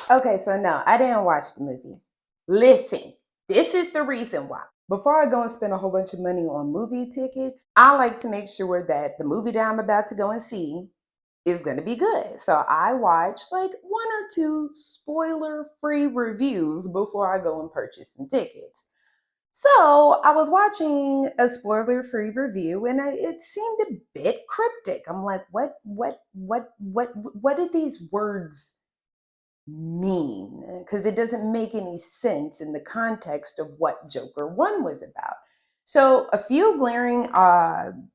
Okay, so no, I didn't watch the movie. Listen, this is the reason why. Before I go and spend a whole bunch of money on movie tickets, I like to make sure that the movie that I'm about to go and see is going to be good. So I watch like one or two spoiler free reviews before I go and purchase some tickets. So I was watching a spoiler free review and it seemed a bit cryptic. I'm like, what do these words mean? Because it doesn't make any sense in the context of what Joker 1 was about. So, a few glaring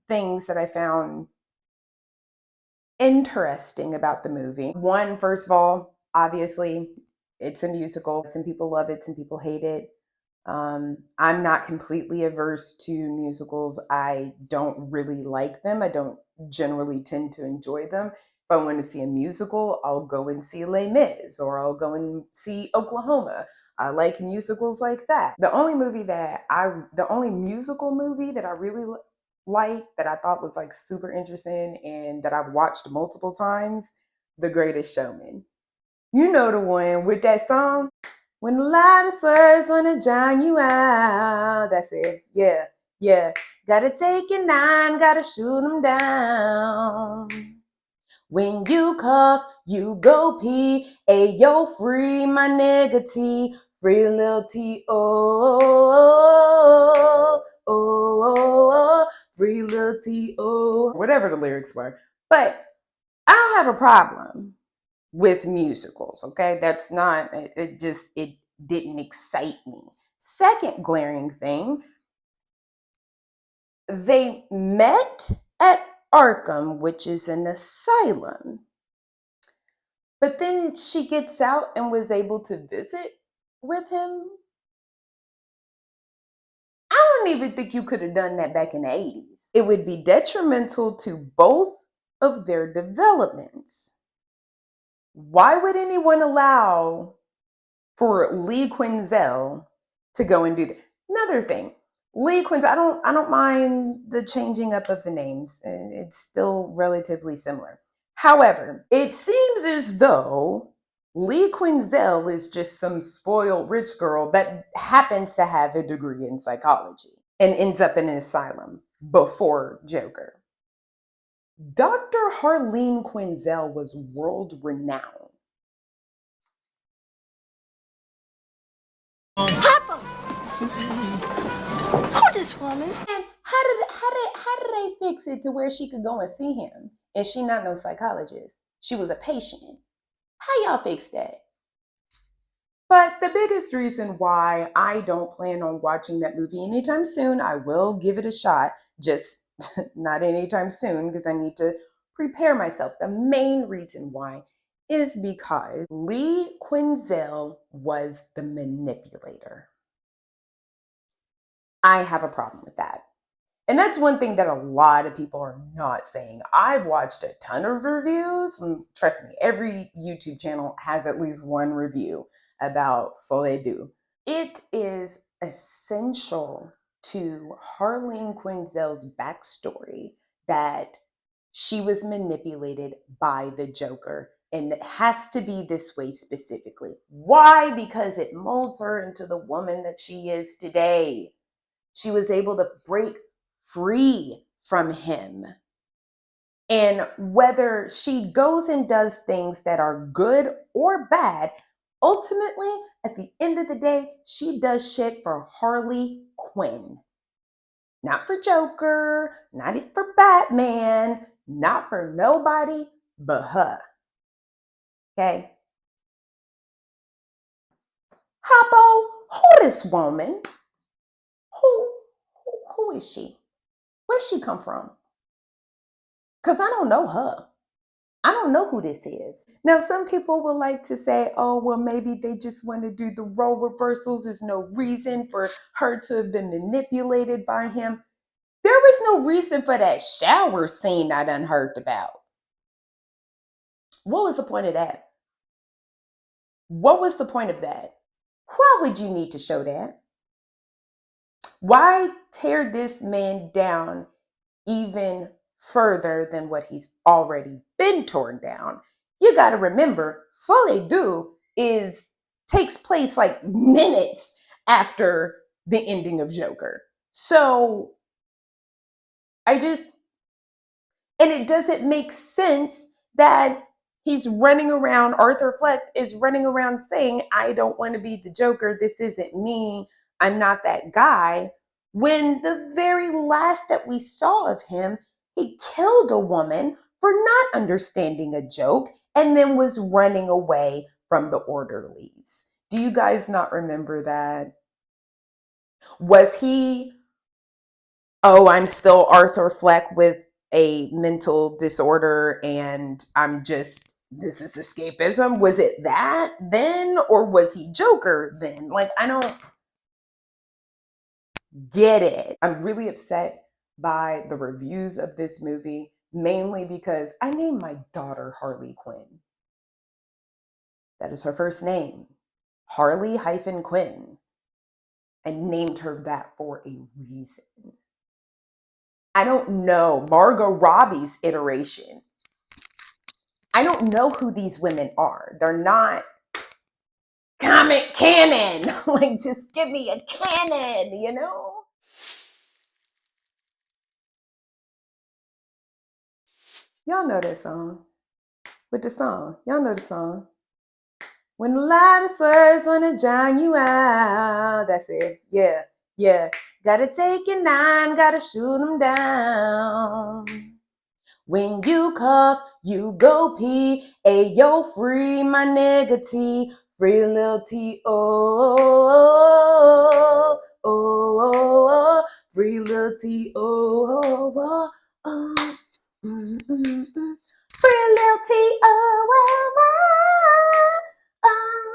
things that I found interesting about the movie. One, first of all, obviously, it's a musical. Some people love it, some people hate it. I'm not completely averse to musicals. I don't really like them. I don't generally tend to enjoy them. If I want to see a musical, I'll go and see Les Mis or I'll go and see Oklahoma. I like musicals like that. The only musical movie that I really like that I thought was like super interesting and that I've watched multiple times, The Greatest Showman. You know the one with that song? When the light swerves wanna drown you out. That's it. Yeah, yeah. Gotta take your nine, gotta shoot 'em down. When you cough, you go pee. Ayo, free my nigga T. Free Lil T. Oh, oh, oh, free Lil T. Oh. Whatever the lyrics were. But I don't have a problem with musicals, okay? That's not, it didn't excite me. Second glaring thing, they met at Arkham, which is an asylum, but then she gets out and was able to visit with him. I don't even think you could have done that back in the 80s. It would be detrimental to both of their developments. Why would anyone allow for Lee Quinzel to go and do that? Another thing, Lee Quinzel, I don't mind the changing up of the names. It's still relatively similar. However, it seems as though Lee Quinzel is just some spoiled rich girl that happens to have a degree in psychology and ends up in an asylum before Joker. Dr. Harleen Quinzel was world renowned. Papa! Who this woman? And how did they fix it to where she could go and see him and she not no psychologist? She was a patient. How y'all fix that? But the biggest reason why I don't plan on watching that movie anytime soon, I will give it a shot, just not anytime soon because I need to prepare myself. The main reason why is because Lee Quinzel was the manipulator. I have a problem with that. And that's one thing that a lot of people are not saying. I've watched a ton of reviews, and trust me, every YouTube channel has at least one review about Folie A Deux. It is essential to Harleen Quinzel's backstory that she was manipulated by the Joker. And it has to be this way specifically. Why? Because it molds her into the woman that she is today. She was able to break free from him. And whether she goes and does things that are good or bad, ultimately, at the end of the day, she does shit for Harley Quinn. Not for Joker, not for Batman, not for nobody but her. Okay? Hoppo, who this woman? Who is she? Where'd she come from? Because I don't know her. I don't know who this is. Now, some people will like to say, oh, well, maybe they just want to do the role reversals. There's no reason for her to have been manipulated by him. There was no reason for that shower scene I done heard about. What was the point of that? What was the point of that? Why would you need to show that? Why tear this man down even further than what he's already been torn down? You got to remember, Folie A Deux takes place like minutes after the ending of Joker. So I just, and it doesn't make sense that he's running around, Arthur Fleck is running around saying, I don't want to be the Joker. This isn't me. I'm not that guy. When the very last that we saw of him, he killed a woman for not understanding a joke and then was running away from the orderlies. Do you guys not remember that? Was he, oh, I'm still Arthur Fleck with a mental disorder and this is escapism? Was it that then? Or was he Joker then? Like, I don't get it. I'm really upset by the reviews of this movie, mainly because I named my daughter Harley Quinn. That is her first name, Harley-Quinn. I named her that for a reason. I don't know Margot Robbie's iteration. I don't know who these women are. They're not comic canon. Like, just give me a canon, you know? Y'all know that song. With the song. Y'all know the song. When the light swerves wanna drown you out. That's it. Yeah. Yeah. Gotta take your nine, gotta shoot them down. When you cough, you go pee. Ayo, free my nigga T. Free Lil T. Oh, oh, oh, oh, oh. Free Lil T. Oh, oh, oh, oh. Mm, mm, mm. Free Lil T. Oh, oh, oh,